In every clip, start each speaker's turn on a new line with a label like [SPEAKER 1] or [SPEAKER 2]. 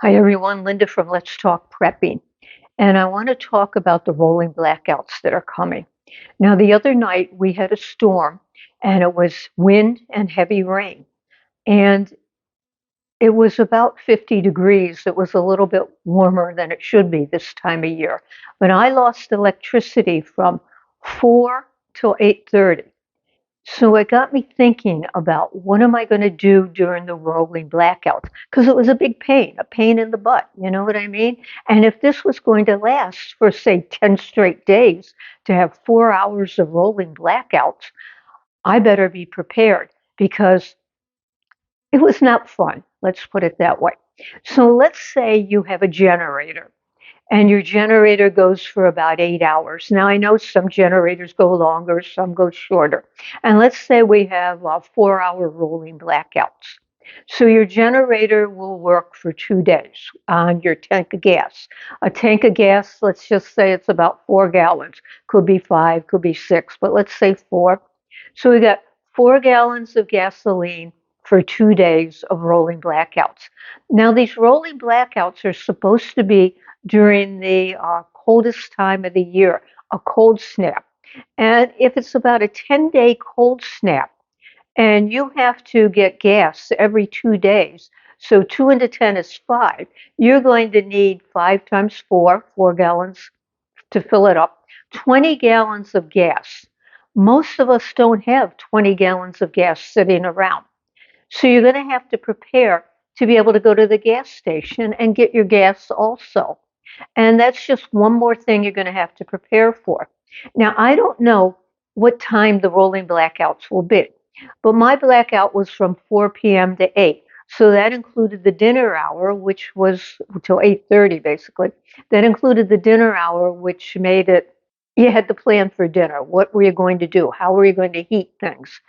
[SPEAKER 1] Hi everyone, Linda from Let's Talk Prepping. And I want to talk about the rolling blackouts that are coming. Now, the other night we had a storm and it was wind and heavy rain. And it was about 50 degrees. It was a little bit warmer than it should be this time of year. But I lost electricity from 4 till 8:30. So it got me thinking about what am I going to do during the rolling blackouts? Because it was a pain in the butt. You know what I mean? And if this was going to last for, say, 10 straight days to have 4 hours of rolling blackouts, I better be prepared because it was not fun. Let's put it that way. So let's say you have a generator and your generator goes for about 8 hours. Now, I know some generators go longer, some go shorter. And let's say we have 4 hour rolling blackouts. So your generator will work for 2 days on your tank of gas. A tank of gas, let's just say it's about 4 gallons. Could be five, could be six, but let's say four. So we got 4 gallons of gasoline for 2 days of rolling blackouts. Now, these rolling blackouts are supposed to be during the coldest time of the year, a cold snap. And if it's about a 10-day cold snap and you have to get gas every 2 days, so 2 into 10 is 5, you're going to need 5 times 4, 4 gallons to fill it up, 20 gallons of gas. Most of us don't have 20 gallons of gas sitting around. So you're going to have to prepare to be able to go to the gas station and get your gas also. And that's just one more thing you're going to have to prepare for. Now, I don't know what time the rolling blackouts will be, but my blackout was from 4 p.m. to 8. So that included the dinner hour, which was until 8:30 basically. That included the dinner hour, which made it you had to plan for dinner. What were you going to do? How were you going to heat things?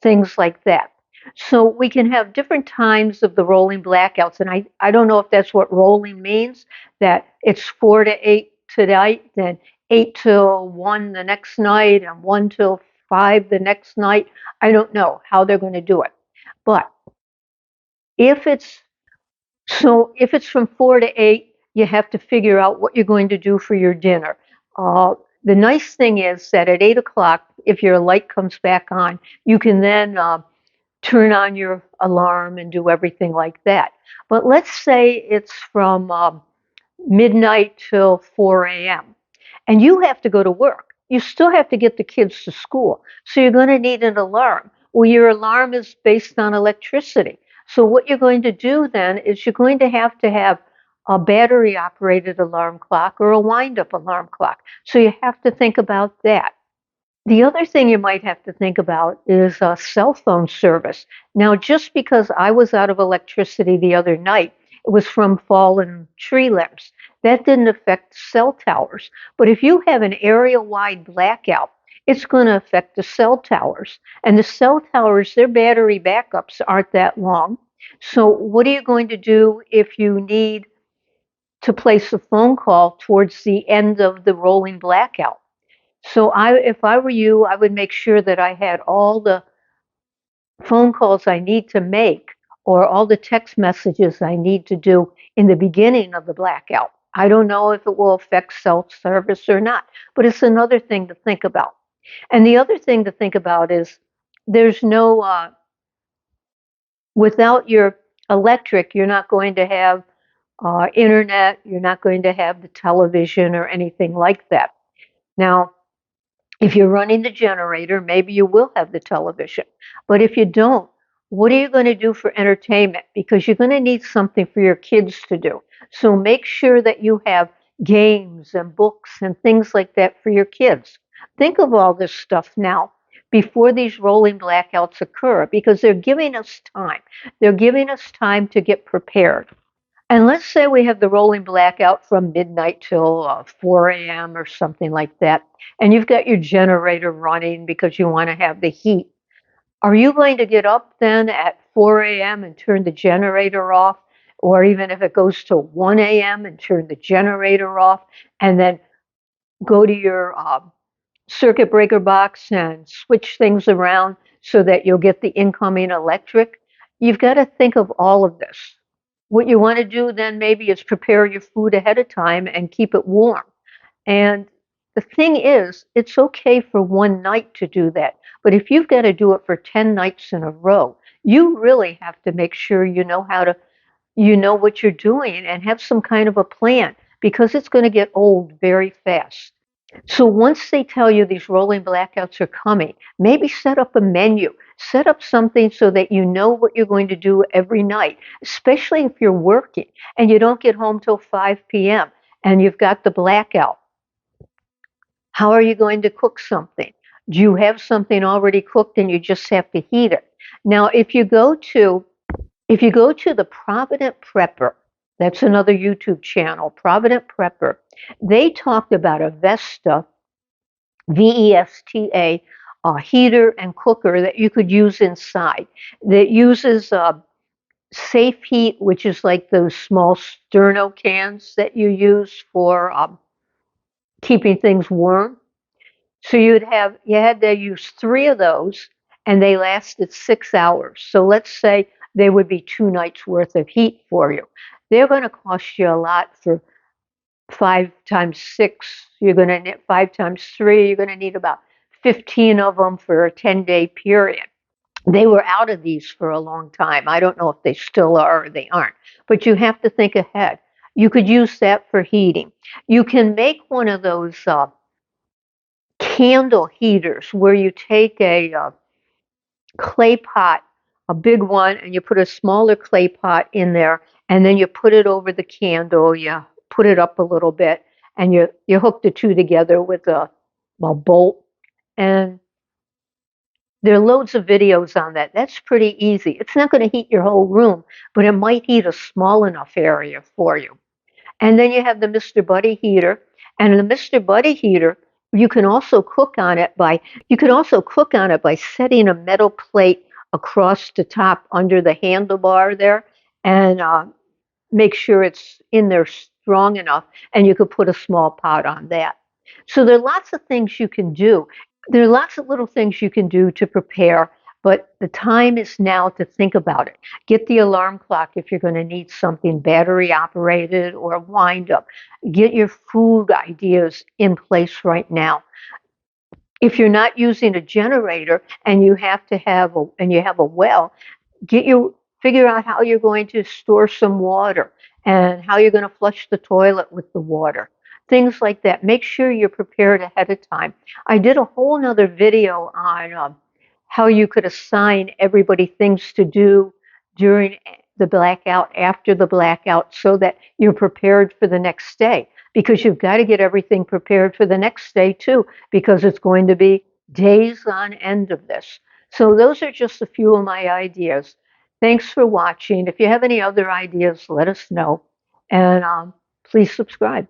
[SPEAKER 1] Things like that. So we can have different times of the rolling blackouts. And I don't know if that's what rolling means, that it's 4 to 8 tonight, then 8 till 1 the next night, and 1 till 5 the next night. I don't know how they're going to do it. But if it's if it's from 4 to 8, you have to figure out what you're going to do for your dinner. The nice thing is that at 8 o'clock, if your light comes back on, you can then turn on your alarm and do everything like that. But let's say it's from midnight till 4 a.m. and you have to go to work. You still have to get the kids to school. So you're going to need an alarm. Well, your alarm is based on electricity. So what you're going to do then is you're going to have a battery operated alarm clock or a wind up alarm clock. So you have to think about that. The other thing you might have to think about is a cell phone service. Now, just because I was out of electricity the other night, it was from fallen tree limbs. That didn't affect cell towers. But if you have an area-wide blackout, it's going to affect the cell towers. And the cell towers, their battery backups aren't that long. So what are you going to do if you need to place a phone call towards the end of the rolling blackout? So if I were you, I would make sure that I had all the phone calls I need to make or all the text messages I need to do in the beginning of the blackout. I don't know if it will affect cell service or not, but it's another thing to think about. And the other thing to think about is there's no, without your electric, you're not going to have internet, you're not going to have the television or anything like that. Now, if you're running the generator, maybe you will have the television. But if you don't, what are you going to do for entertainment? Because you're going to need something for your kids to do. So make sure that you have games and books and things like that for your kids. Think of all this stuff now before these rolling blackouts occur because they're giving us time. They're giving us time to get prepared. And let's say we have the rolling blackout from midnight till 4 a.m. or something like that, and you've got your generator running because you want to have the heat. Are you going to get up then at 4 a.m. and turn the generator off? Or even if it goes to 1 a.m. and turn the generator off, and then go to your circuit breaker box and switch things around so that you'll get the incoming electric? You've got to think of all of this. What you want to do then maybe is prepare your food ahead of time and keep it warm. And the thing is, it's okay for one night to do that. But if you've got to do it for 10 nights in a row, you really have to make sure you know what you're doing and have some kind of a plan because it's going to get old very fast. So once they tell you these rolling blackouts are coming, maybe set up a menu. Set up something so that you know what you're going to do every night, especially if you're working and you don't get home till 5 p.m. and you've got the blackout. How are you going to cook something? Do you have something already cooked and you just have to heat it? Now, if you go to the Provident Prepper, that's another YouTube channel, Provident Prepper, they talked about a Vesta, VESTA, a heater and cooker that you could use inside that uses safe heat, which is like those small sterno cans that you use for keeping things warm. So you had to use three of those and they lasted 6 hours. So let's say they would be 2 nights worth of heat for you. They're going to cost you a lot for 5 times 6. You're going to need 5 times 3. You're going to need about 15 of them for a 10-day period. They were out of these for a long time. I don't know if they still are or they aren't, but you have to think ahead. You could use that for heating. You can make one of those candle heaters where you take a clay pot, a big one, and you put a smaller clay pot in there, and then you put it over the candle. You put it up a little bit, and you hook the two together with a bolt. And there are loads of videos on that. That's pretty easy. It's not going to heat your whole room, but it might heat a small enough area for you. And then you have the Mr. Buddy heater. And the Mr. Buddy heater, you can also cook on it by setting a metal plate across the top under the handlebar there and make sure it's in there strong enough and you could put a small pot on that. So there are lots of things you can do. There are lots of little things you can do to prepare, but the time is now to think about it. Get the alarm clock if you're going to need something battery operated or wind up. Get your food ideas in place right now. If you're not using a generator and you have a well, figure out how you're going to store some water and how you're going to flush the toilet with the water. Things like that. Make sure you're prepared ahead of time. I did a whole nother video on how you could assign everybody things to do during the blackout, after the blackout, so that you're prepared for the next day. Because you've got to get everything prepared for the next day too, because it's going to be days on end of this. So those are just a few of my ideas. Thanks for watching. If you have any other ideas, let us know. And please subscribe.